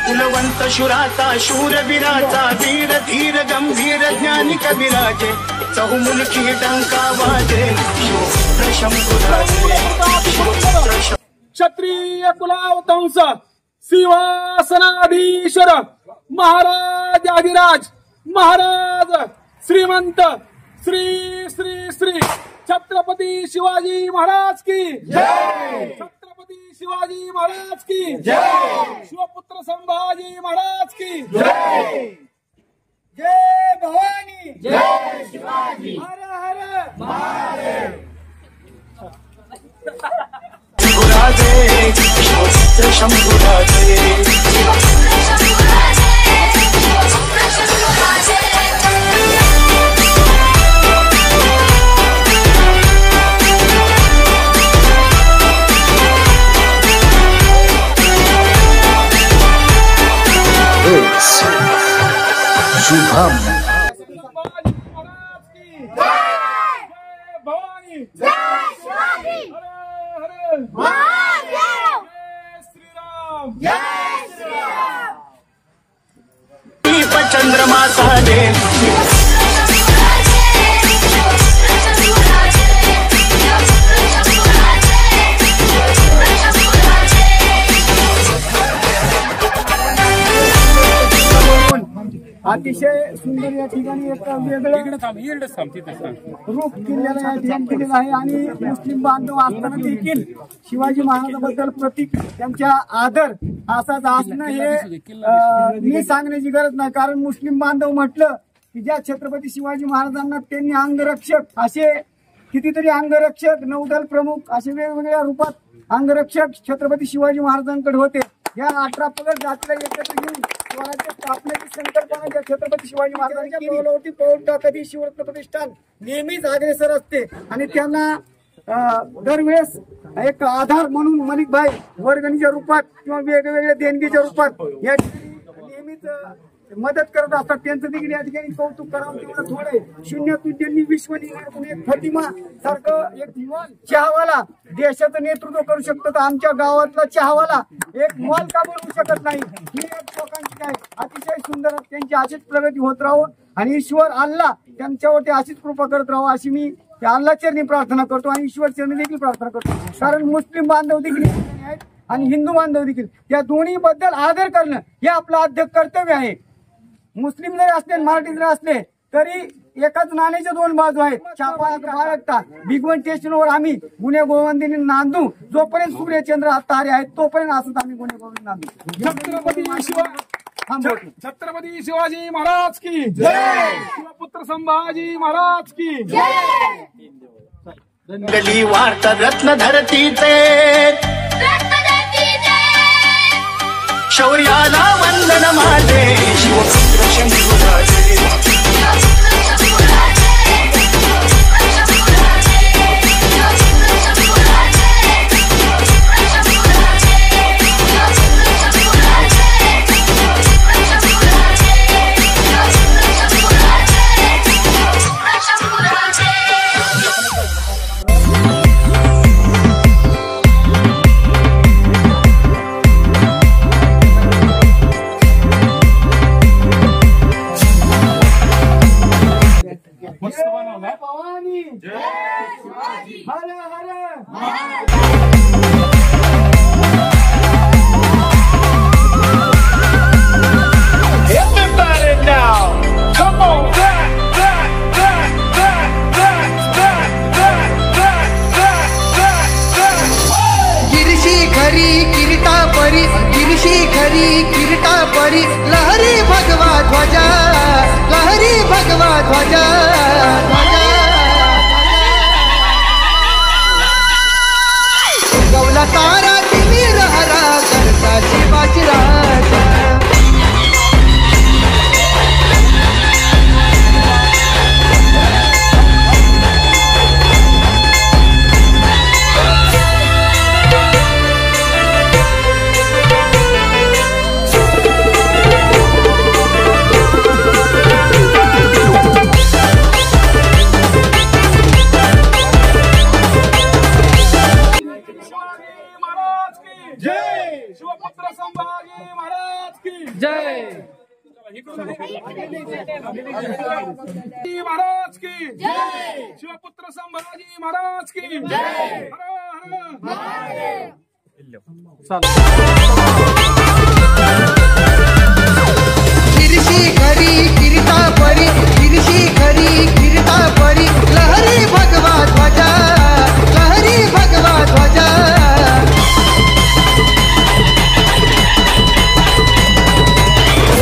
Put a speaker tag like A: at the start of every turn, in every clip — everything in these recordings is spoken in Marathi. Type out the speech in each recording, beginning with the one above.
A: कुलवंत शुराचा शूरवीराचा वीर धीर गंभीर ज्ञानी कविराजे चहुमुखी डंका वाजे
B: क्षत्रिय कुलावतंस सिंहासनाधीश्वर महाराज आदिराज महाराज श्रीमंत श्री श्री श्री छत्रपती शिवाजी महाराज की जय। छत्रपती शिवाजी महाराज की जय। शिवपुत्र संभाजी महाराज की जय। जय भवानी जय शिवाजी हर हर महादेव।
A: शुभम
B: महाराज की जय। भवानी जय शिवाजी हर हर महादेव। जय श्री राम जय श्री राम।
A: दीप चंद्रमा साजे
B: अतिशय सुंदर या ठिकाणी एक वेगळं रूप किल्ल्याला या ठिकाणी केलेलं आहे आणि मुस्लिम बांधव असताना देखील शिवाजी महाराजांबद्दल प्रतीक त्यांच्या आदर असाच असणं हे मी सांगण्याची गरज नाही, कारण मुस्लिम बांधव म्हटलं की ज्या छत्रपती शिवाजी महाराजांना त्यांनी अंगरक्षक असे कितीतरी अंगरक्षक नौदल प्रमुख असे वेगवेगळ्या रूपात अंगरक्षक छत्रपती शिवाजी महाराजांकडे होते। या 18 पगड जातीला एकत्र घेऊन स्वराज्य स्थापनेची संकल्पना ज्या छत्रपती शिवाजी महाराजांच्या पावलावरती पाऊल टाकत ही शिवरत्न प्रतिष्ठान नेहमीच अग्रेसर असते आणि त्यांना दरवेळेस एक आधार म्हणून मलिकभाई वर्गणीच्या रूपात किंवा वेगवेगळ्या देणगीच्या रूपात या ठिकाणी नेहमीच मदत करत असतात। त्यांचं देखील या ठिकाणी कौतुक करावं तेवढं थोडे। शून्यातून त्यांनी विश्व निर्माण एक फतिमा सारखं एक चहावाला देशाचं नेतृत्व करू शकतो, तर आमच्या गावातला चहावाला एक मॉल का बनवू शकत नाही ही एक लोकांची काय अतिशय सुंदर त्यांची अशीच प्रगती होत राहो आणि ईश्वर अल्लाह त्यांच्यावरती अशीच कृपा करत राहो अशी मी त्या अल्लाह चरणी प्रार्थना करतो आणि ईश्वर चरणी देखील प्रार्थना करतो। कारण मुस्लिम बांधव देखील आहेत आणि हिंदू बांधव देखील त्या दोन्ही बद्दल आदर करणं हे आपलं आद्य कर्तव्य आहे। मुस्लिम जरी असले मराठी जरी असले तरी एकाच नाण्याच्या दोन बाजू आहेत। छापा बाळगता भिगवण स्टेशनवर आम्ही गुन्हे गोविंदीने नांदू जोपर्यंत सूर्यचंद्र तारे आहेत तोपर्यंत असंच आम्ही गुन्हे गोविंद नांदू। छत्रपती शिवाजी महाराज की जय। शिवपुत्र संभाजी महाराज की जय।
A: गली वार्ता रत्न धरतीचे शौर्याला वंदन माझे शिवपुत्र शंभूराजे।
B: भवानी जय शिवाजी हर हर
A: Everybody now, come on,
C: गिरशी खरी किरीटा परी गिरशी खरी किरीटा परी लहरी भगवा ध्वजा लहरी भगवा ध्वजा गवला तारा तिमी रहरा करता शिवाजी राजा।
B: शिवपुत्र
D: महाराज की जय, शिवपुत्र संभाजी महाराज की जय, हर हर
C: गिरशी खरी गिरता परी, गिरशी खरी गिरता परी, लहरी भगवा ध्वजा, लहरी भगवा ध्वजा.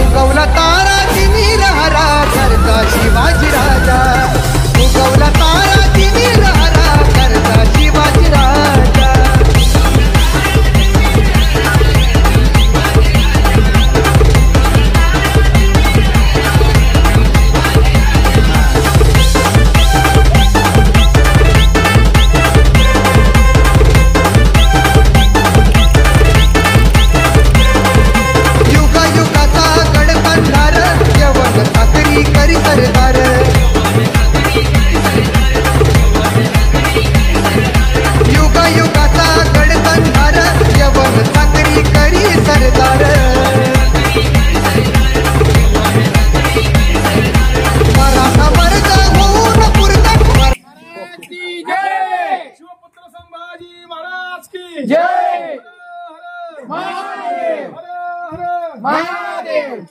C: उगवला तारा तिमिर हरा करता शिवाजी राजा, उगवला तारा तिमिर हरा करता शिवाजी राजा. युगायुगाचा गडबंधार यवन साखरी करी सरदार. युगायुगाचा गडबंधार यवन साखरी करी सरदार. मराठा वर्ग होऊन पुरतात
D: की जय, शिवपुत्र संभाजी महाराज की जय, हर हर महादेव.